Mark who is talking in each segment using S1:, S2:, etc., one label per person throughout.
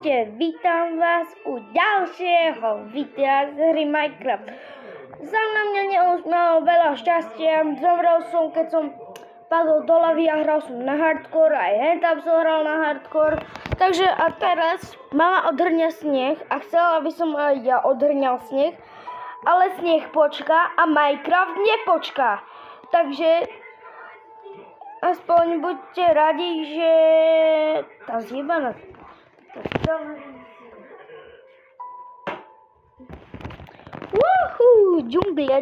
S1: Vítám vás u dalšího videa z hry Minecraft. Za mňa už malo veľa šťastia. Zomrel som, keď som padol do lavy a hral som na hardcore. Aj hentam som hral na hardcore. Takže a teraz mama odhrňa sneh a chcela, aby som aj ja odhrňal sneh. Ale sneh počká a Minecraft nepočká. Takže aspoň buďte radi, že tá zjebaná. Woohoo! Džunglia.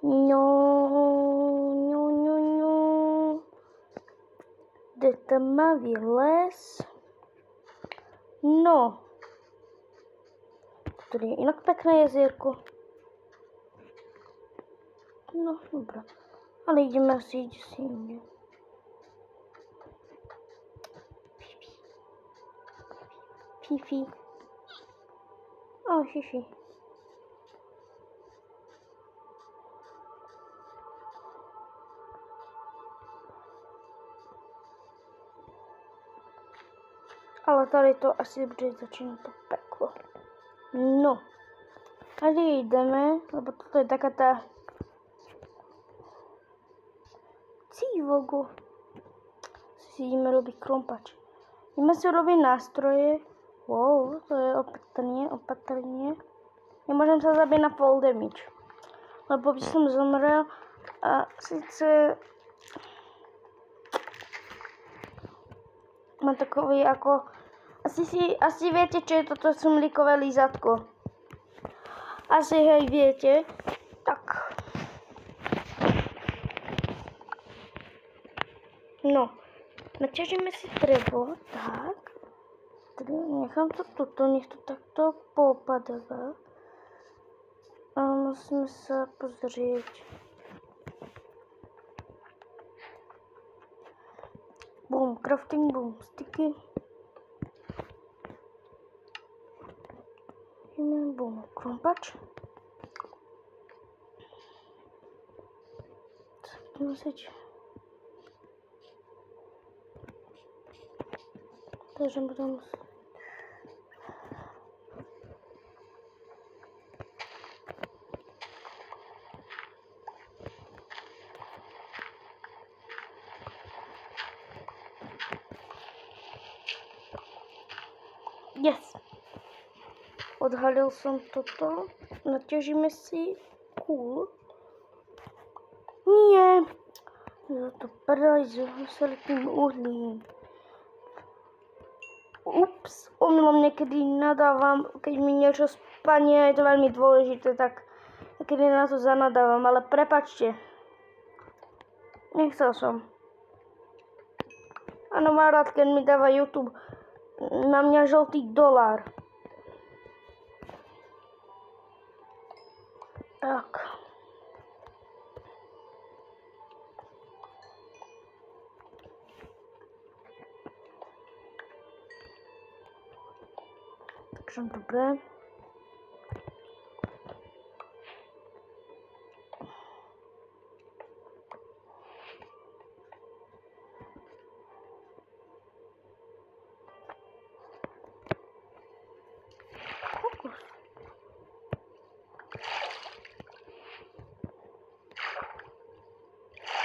S1: No. Kde tam má les? No. Tady je inak pekné jezierko. No, dobré. Ale ideme asi inde. Fifi. O, Fifi. Ale tady to asi bude začínat to peklo. No. Tady jdeme, lebo toto je taká tá cívogo. Si ideme robiť krompač. Ideme si robiť nástroje. Wow, to je opatrne. Nemôžem sa zabiť na full damage. Lebo by som zomrel a síce mám takový ako asi viete, čo je toto smlíkové lízatko. Asi hej viete. Tak. No. Naťažíme si drevo. Tak. Nechám to tuto, nech to takto popadá. A musíme sa pozrieť. Boom, crafting, boom, sticky. Boom, krompač. Takže budem yes. Odhalil som toto. Naťažíme si cool. Nie. Ja to prdaj s veselým uhlím. Ups, omylom niekedy nadávam, keď mi niečo spadne, je to veľmi dôležité, tak niekedy na to zanadávam, ale prepáčte. Nechcel som. Áno, má rád, keď mi dáva YouTube na mňa žltý dolár. Tak. Takže dobré.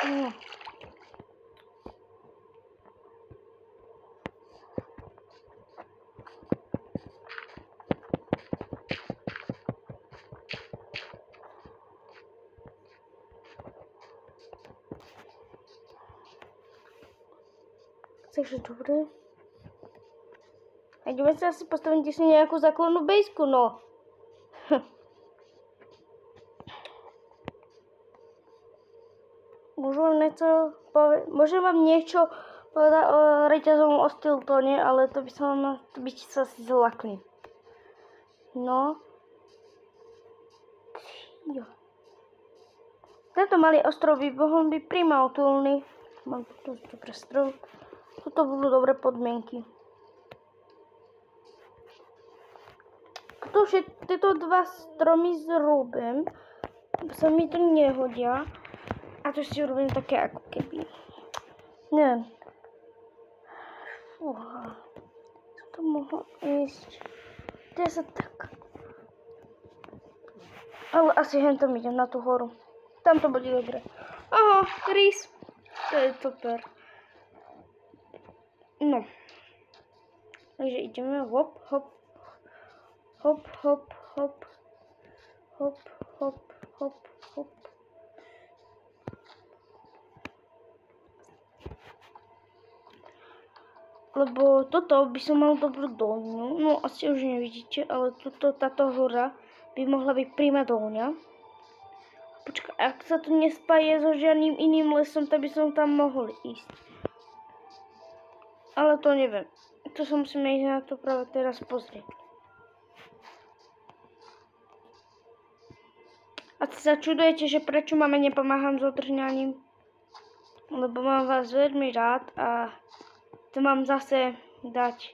S1: No. Takže dobré. A ideme sa asi postaviť si nejakú základnú bejsku, no. Môžem vám niečo povedať o reťazovom Ostiltone, ale to by ste sa asi zlakli. No. Jo. Tento malý ostrov by mohol byť prima utulný. Mám tu dobré stroj. Toto budú dobré podmienky. Tieto dva stromy zrúbem. Sa mi to nehodia. A to si urobím také ako keby. Neviem. Fúha. Co to mohlo ísť? 10 tak. Ale asi hen tam idem na tú horu. Tam to bude dobre. Aha, rýs. To je super. No. Takže ideme hop, hop. Hop, hop, hop. Hop, hop, hop, hop. Lebo toto by som mal dobrú dolňu. No asi už nevidíte, ale táto hora by mohla byť prima dolňa. Počkaj, ak sa to nespáje so žiadnym iným lesom, tak by som tam mohol ísť. Ale to neviem. To sa musíme ísť na to práve teraz pozrieť. A sa čudujete, že prečo mame nepomáham s održňaním? Lebo mám vás veľmi rád a to mám zase dať.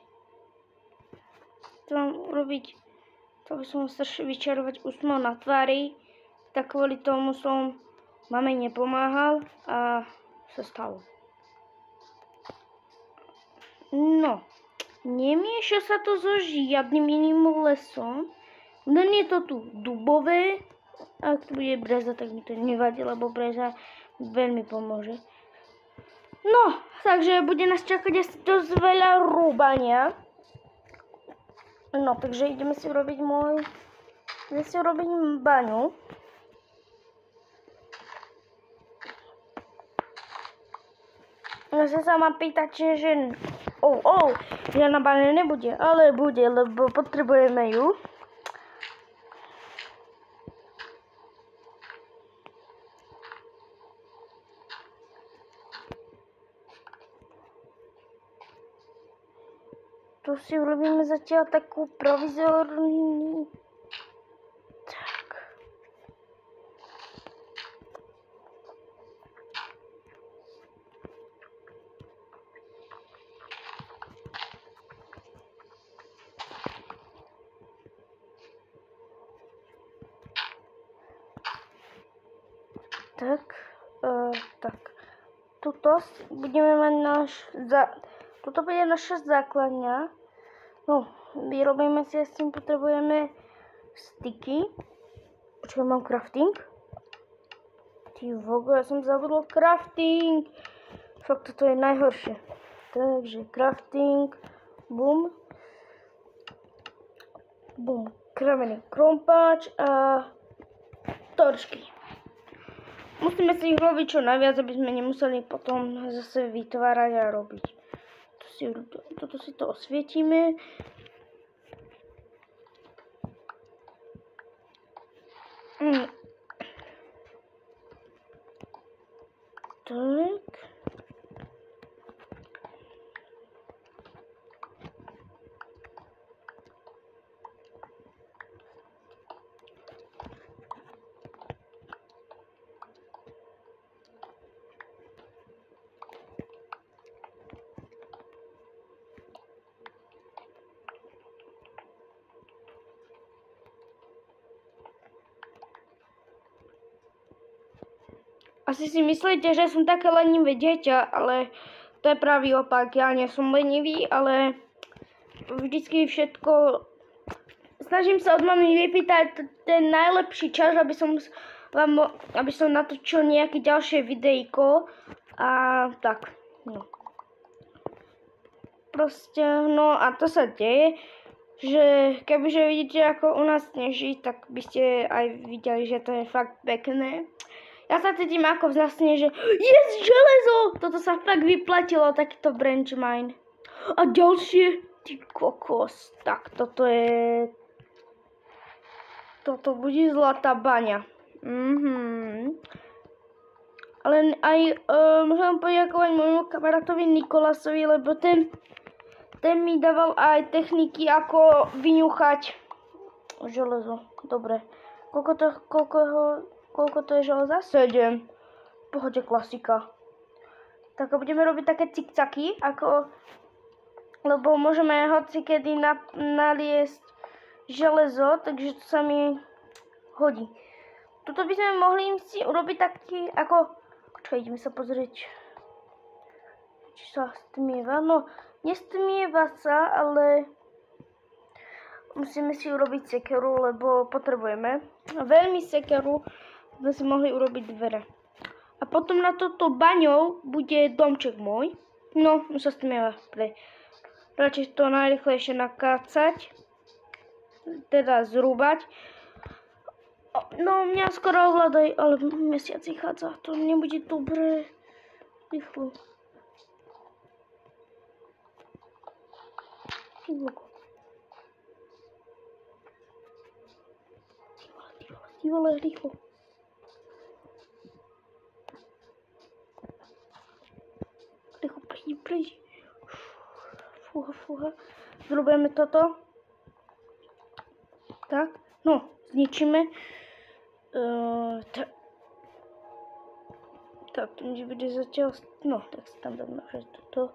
S1: To mám urobiť. To by som strašne vyčarovať úsmev na tvári. Tak kvôli tomu som mame nepomáhal a sa stalo. No, nemieša sa to so žiadnym iným lesom. Len je to tu dubové. Ak to bude breza, tak mi to nevadí, lebo breza veľmi pomôže. No, takže bude nás čakať asi dosť veľa rúbania. No, takže ideme si urobiť baňu. Zase sa ma pýtate, že žiadna baňa nebude, ale bude, lebo potrebujeme ju. Tu si urobíme zatiaľ takú provizorní. Tak. Tak. Tuto budeme mať Toto bude naša základňa. No, vyrobíme si, s tým potrebujeme styky. Počkaj, mám crafting. Ty vogo, ja som zabudol crafting. Fakt, toto je najhoršie. Takže crafting, bum. Bum, kravený krompáč a torčky. Musíme si ich robiť čo najviac, aby sme nemuseli potom zase vytvárať a robiť. Toto si to osvietíme. Tak. Asi si myslíte, že som také lenivé dieťa, ale to je pravý opak. Ja nie som lenivý, ale vždycky všetko... Snažím sa od mami vypýtať ten najlepší čas, aby som natočil nejaké ďalšie videjko. A tak, no. Proste, no a to sa deje, že kebyže vidíte, ako u nás sneží, tak by ste aj videli, že to je fakt pekné. Ja sa cítim ako vlastne, že jest železo! Toto sa fakt vyplatilo, takýto branch mine. A ďalšie, ty kokos, tak toto bude zlatá baňa. Ale aj môžem poďakovať môjmu kamarátovi Nikolasovi, lebo ten mi dával aj techniky, ako vyňuchať železo. Dobre. Koľko to je železa? 7. Pohode, klasika. Tak budeme robiť také cikcaky, lebo môžeme hocikedy naliesť železo, takže to sa mi hodí. Tuto by sme mohli si urobiť taký, ako... Počkaj, ideme sa pozrieť, či sa stmieva. No, Nestmieva sa, ale musíme si urobiť sekeru, lebo potrebujeme. Veľmi sekeru sme si mohli urobiť dvere. A potom na toto baňou bude domček môj. No, sa stmieva. Radšej to najrychlejšie nakácať. Teda zrúbať. No, mňa skoro ovládaj, ale mesiac vychádza. To nebude dobré. Rýchlo. Ty vole, rýchlo. Rýchlo, prejdi. Fúha. Zrobíme toto. Tak, no, zničíme. Tak, to bude zatiaľ, no, tak si tam dáme, že toto.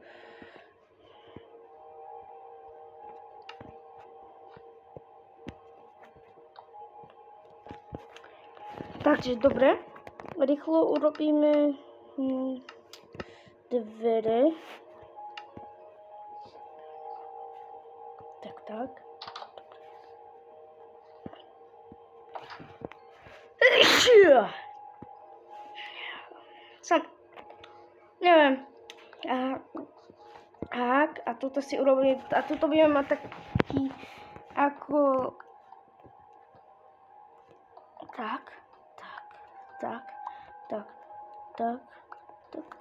S1: Takže, dobre, rýchlo urobíme dvere. Tak. Tak, neviem. A toto si urobím, a toto budeme mať taký, ako, tak.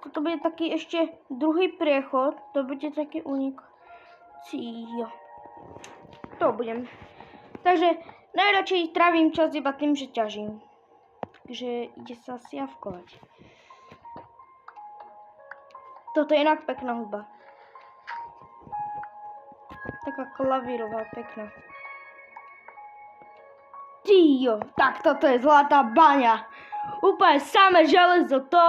S1: Toto bude taký ešte druhý priechod, to bude taký unik. To budem. Takže najradšej trávim čas iba tým, že ťažím. Takže ide sa siavkovať. Toto je inak pekná hudba. Taká klavírová, pekná. Tíjo, tak toto je zlatá baňa. Úplne samé železo, to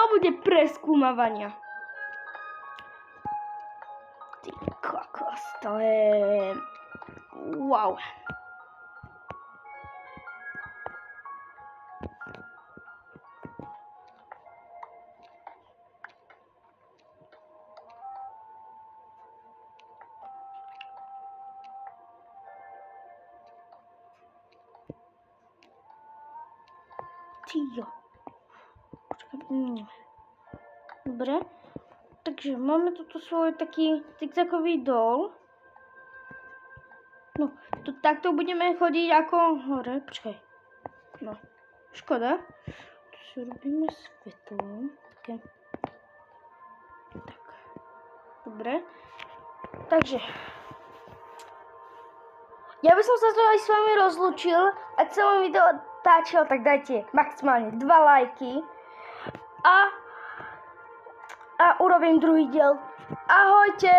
S1: bude preskúmavania. Ty kokos, to je wow. Tíjo. Dobre. Takže máme toto svoj taký zigzagový dol. No, tu takto budeme chodiť ako hore. Počkaj. No, škoda. Tu si robíme svetlo. Také. Tak. Dobre. Takže. Ja by som sa to aj s vami rozlúčil. Ak sa vám video páčilo, tak dajte maximálne 2 lajky. A urobím druhý diel. Ahojte!